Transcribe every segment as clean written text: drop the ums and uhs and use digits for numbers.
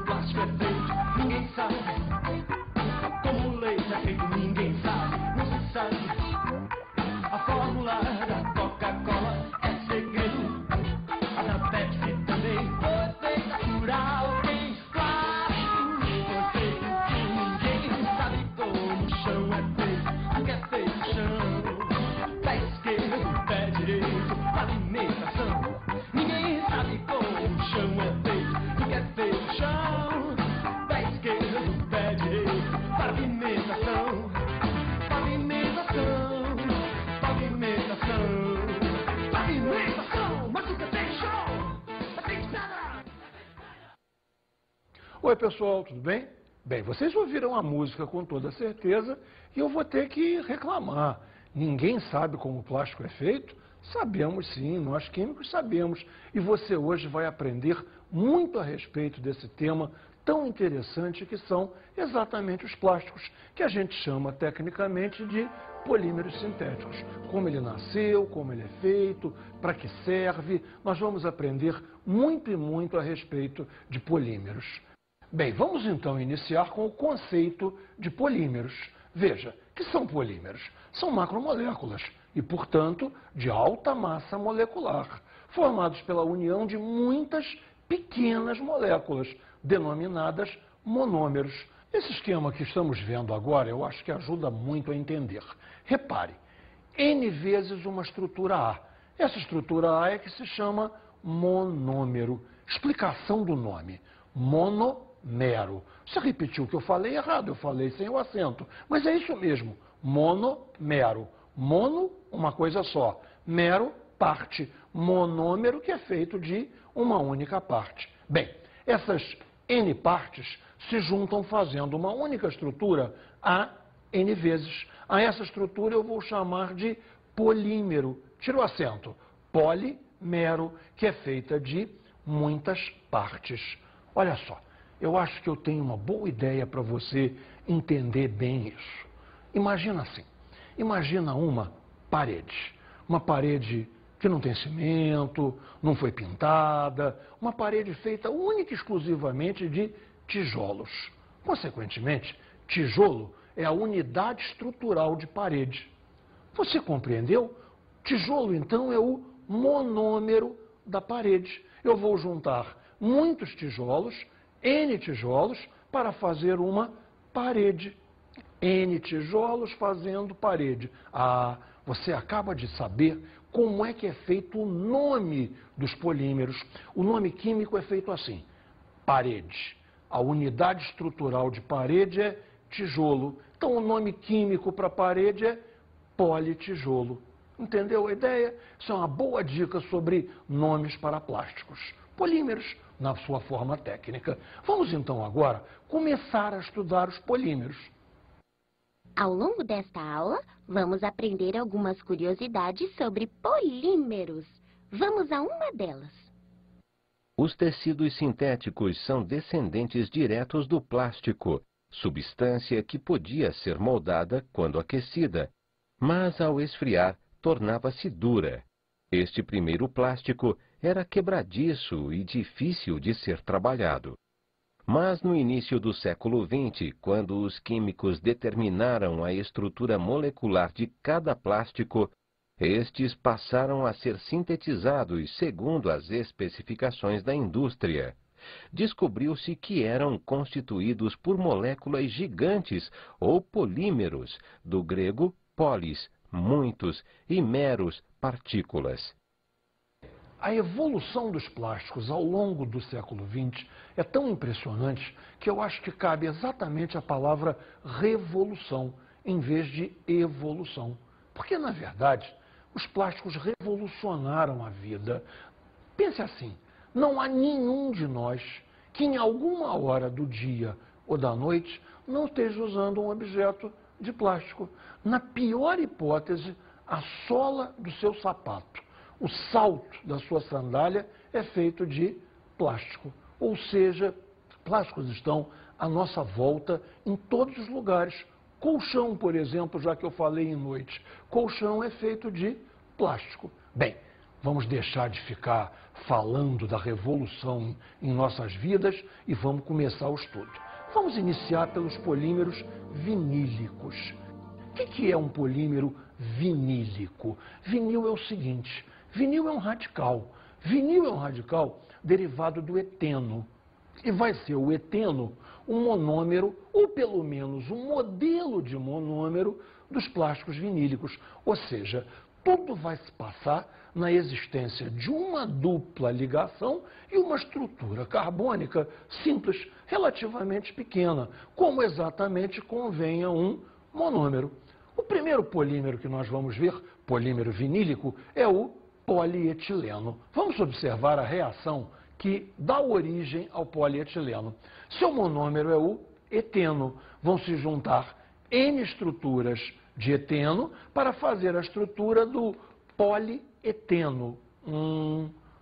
o plástico é feito, ninguém sabe. Como o leite é feito, ninguém sabe. Não se sabe. A fórmula da Coca-Cola é segredo. A da Pepsi também foi feita por alguém. Plástico foi feito por ninguém sabe como o chão é feito. O que é feito o chão? Pé esquerdo, pé direito, pavimentação. Ninguém sabe como o chão é feito. O que é feito o chão? Pé esquerdo, pé direito, pavimentação. Pavimentação. Pavimentação. Pavimentação. Mas o que tem chão? Tem pedra. Oi, pessoal, tudo bem? Bem, vocês ouviram a música com toda certeza e eu vou ter que reclamar. Ninguém sabe como o plástico é feito? Sabemos sim, nós químicos sabemos. E você hoje vai aprender muito a respeito desse tema tão interessante que são exatamente os plásticos, que a gente chama tecnicamente de polímeros sintéticos. Como ele nasceu, como ele é feito, para que serve, nós vamos aprender muito e muito a respeito de polímeros. Bem, vamos então iniciar com o conceito de polímeros. Veja, o que são polímeros? São macromoléculas e, portanto, de alta massa molecular, formados pela união de muitas pequenas moléculas, denominadas monômeros. Esse esquema que estamos vendo agora, eu acho que ajuda muito a entender. Repare, N vezes uma estrutura A. Essa estrutura A é que se chama monômero. Explicação do nome, monomero. Você repetiu o que eu falei errado, eu falei sem o acento. Mas é isso mesmo, monomero. Mono, uma coisa só. Mero, parte. Monômero, que é feito de uma única parte. Bem, essas N partes se juntam fazendo uma única estrutura A N vezes. A essa estrutura eu vou chamar de polímero. Tira o acento. Polimero, que é feita de muitas partes. Olha só, eu acho que eu tenho uma boa ideia para você entender bem isso. Imagina assim, imagina uma parede que não tem cimento, não foi pintada, uma parede feita única e exclusivamente de tijolos. Consequentemente, tijolo é a unidade estrutural de parede. Você compreendeu? Tijolo, então, é o monômero da parede. Eu vou juntar muitos tijolos, N tijolos, para fazer uma parede. N tijolos fazendo parede. Ah, você acaba de saber como é que é feito o nome dos polímeros. O nome químico é feito assim, parede. A unidade estrutural de parede é tijolo. Então, o nome químico para parede é politijolo. Entendeu a ideia? Isso é uma boa dica sobre nomes para plásticos. Polímeros, na sua forma técnica. Vamos então agora começar a estudar os polímeros. Ao longo desta aula, vamos aprender algumas curiosidades sobre polímeros. Vamos a uma delas. Os tecidos sintéticos são descendentes diretos do plástico, substância que podia ser moldada quando aquecida, mas ao esfriar tornava-se dura. Este primeiro plástico era quebradiço e difícil de ser trabalhado. Mas no início do século XX, quando os químicos determinaram a estrutura molecular de cada plástico, estes passaram a ser sintetizados segundo as especificações da indústria. Descobriu-se que eram constituídos por moléculas gigantes ou polímeros, do grego polis, muitos, e meros, partículas. A evolução dos plásticos ao longo do século XX é tão impressionante que eu acho que cabe exatamente a palavra revolução em vez de evolução. Porque, na verdade, os plásticos revolucionaram a vida. Pense assim, não há nenhum de nós que em alguma hora do dia ou da noite não esteja usando um objeto de plástico. Na pior hipótese, a sola do seu sapato. O salto da sua sandália é feito de plástico. Ou seja, plásticos estão à nossa volta em todos os lugares. Colchão, por exemplo, já que eu falei em noite. Colchão é feito de plástico. Bem, Vamos deixar de ficar falando da revolução em nossas vidas e vamos começar o estudo. Vamos iniciar pelos polímeros vinílicos. O que é um polímero vinílico? Vinil é o seguinte, vinil é um radical. Vinil é um radical derivado do eteno. E vai ser o eteno um monômero, ou pelo menos um modelo de monômero dos plásticos vinílicos. Ou seja, tudo vai se passar na existência de uma dupla ligação e uma estrutura carbônica simples, relativamente pequena, como exatamente convém a um monômero. O primeiro polímero que nós vamos ver, polímero vinílico, é o polietileno. Vamos observar a reação que dá origem ao polietileno. Seu monômero é o eteno. Vão se juntar N estruturas de eteno para fazer a estrutura do polieteno.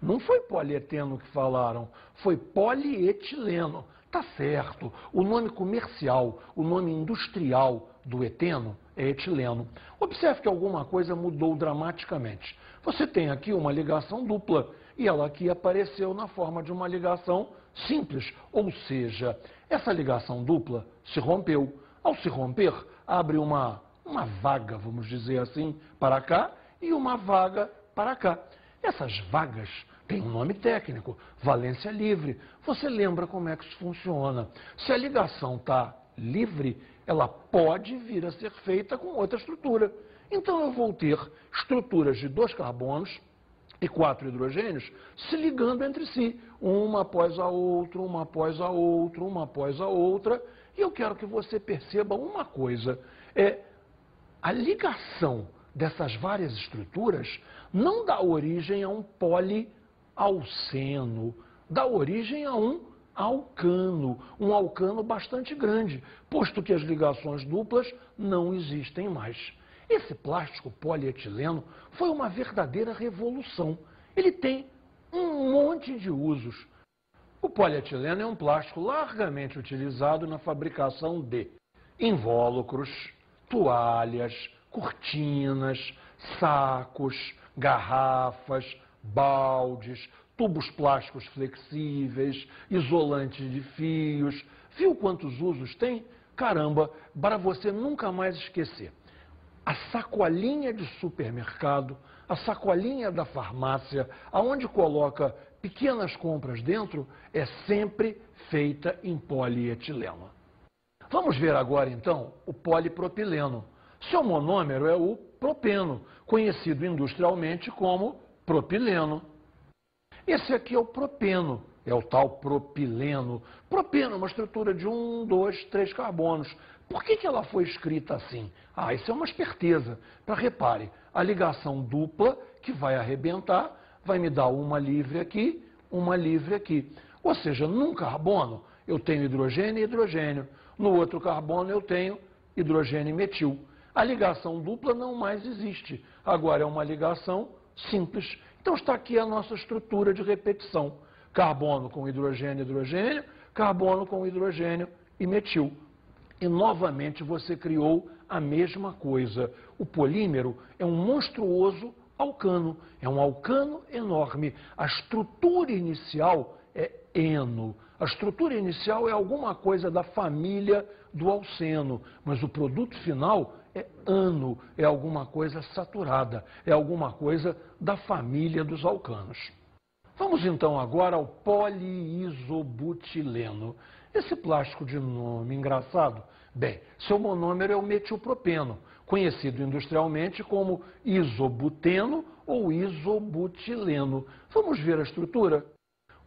Não foi polieteno que falaram, foi polietileno. Tá certo, o nome comercial, o nome industrial do eteno é etileno. Observe que alguma coisa mudou dramaticamente. Você tem aqui uma ligação dupla e ela aqui apareceu na forma de uma ligação simples, ou seja, essa ligação dupla se rompeu. Ao se romper, abre uma vaga, vamos dizer assim, para cá e uma vaga para cá. Essas vagas têm um nome técnico, valência livre. Você lembra como é que isso funciona? Se a ligação está livre, ela pode vir a ser feita com outra estrutura. Então eu vou ter estruturas de 2 carbonos e 4 hidrogênios se ligando entre si, uma após a outra, uma após a outra, uma após a outra. E eu quero que você perceba uma coisa, a ligação dessas várias estruturas não dá origem a um polialceno, dá origem a um alcano bastante grande, posto que as ligações duplas não existem mais. Esse plástico polietileno foi uma verdadeira revolução. Ele tem um monte de usos. O polietileno é um plástico largamente utilizado na fabricação de invólucros, toalhas, cortinas, sacos, garrafas, baldes, tubos plásticos flexíveis, isolantes de fios. Viu quantos usos tem? Caramba, para você nunca mais esquecer. A sacolinha de supermercado, a sacolinha da farmácia, aonde coloca pequenas compras dentro, é sempre feita em polietileno. Vamos ver agora, então, o polipropileno. Seu monômero é o propeno, conhecido industrialmente como propileno. Esse aqui é o propeno, é o tal propileno. Propeno é uma estrutura de 1, 2, 3 carbonos. Por que ela foi escrita assim? Isso é uma esperteza. Repare, a ligação dupla que vai arrebentar vai me dar uma livre aqui, uma livre aqui. Ou seja, num carbono eu tenho hidrogênio e hidrogênio. No outro carbono eu tenho hidrogênio e metil. A ligação dupla não mais existe. Agora é uma ligação simples. Então está aqui a nossa estrutura de repetição. Carbono com hidrogênio e hidrogênio, carbono com hidrogênio e metil. E novamente você criou a mesma coisa. O polímero é um monstruoso alcano. É um alcano enorme. A estrutura inicial é eno. A estrutura inicial é alguma coisa da família do alceno, mas o produto final é ano, é alguma coisa saturada, é alguma coisa da família dos alcanos. Vamos então agora ao poliisobutileno. Esse plástico de nome engraçado, bem, seu monômero é o metilpropeno, conhecido industrialmente como isobuteno ou isobutileno. Vamos ver a estrutura?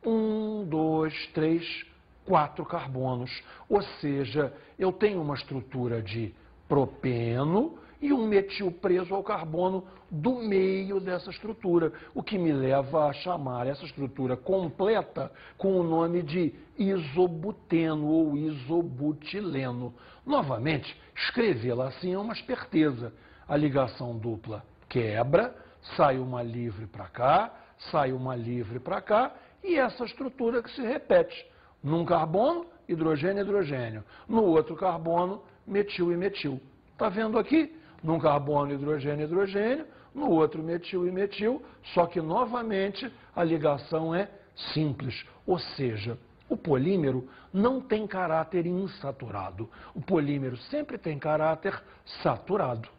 1, 2, 3, 4 carbonos. Ou seja, eu tenho uma estrutura de propeno e um metil preso ao carbono do meio dessa estrutura, o que me leva a chamar essa estrutura completa com o nome de isobuteno ou isobutileno. Novamente, escrevê-la assim é uma esperteza. A ligação dupla quebra, sai uma livre para cá, sai uma livre para cá, e essa estrutura que se repete. Num carbono, hidrogênio e hidrogênio. No outro carbono, metil e metil. Está vendo aqui? Num carbono, hidrogênio e hidrogênio. no outro metil e metil, só que novamente a ligação é simples, ou seja, o polímero não tem caráter insaturado. O polímero sempre tem caráter saturado.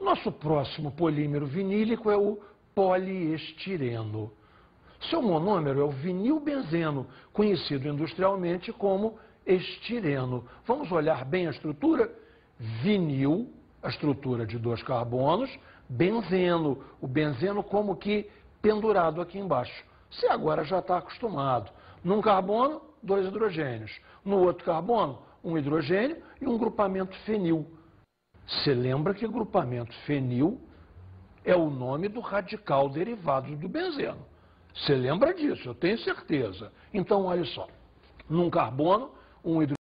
Nosso próximo polímero vinílico é o poliestireno. Seu monômero é o vinilbenzeno, conhecido industrialmente como estireno. Vamos olhar bem a estrutura? Vinil, a estrutura de 2 carbonos, benzeno, o benzeno como que pendurado aqui embaixo. Você agora já está acostumado. Num carbono, 2 hidrogênios. No outro carbono, 1 hidrogênio e um grupamento fenil. Você lembra que grupamento fenil é o nome do radical derivado do benzeno. Você lembra disso, eu tenho certeza. Então, olha só. Num carbono, 1 hidrogênio.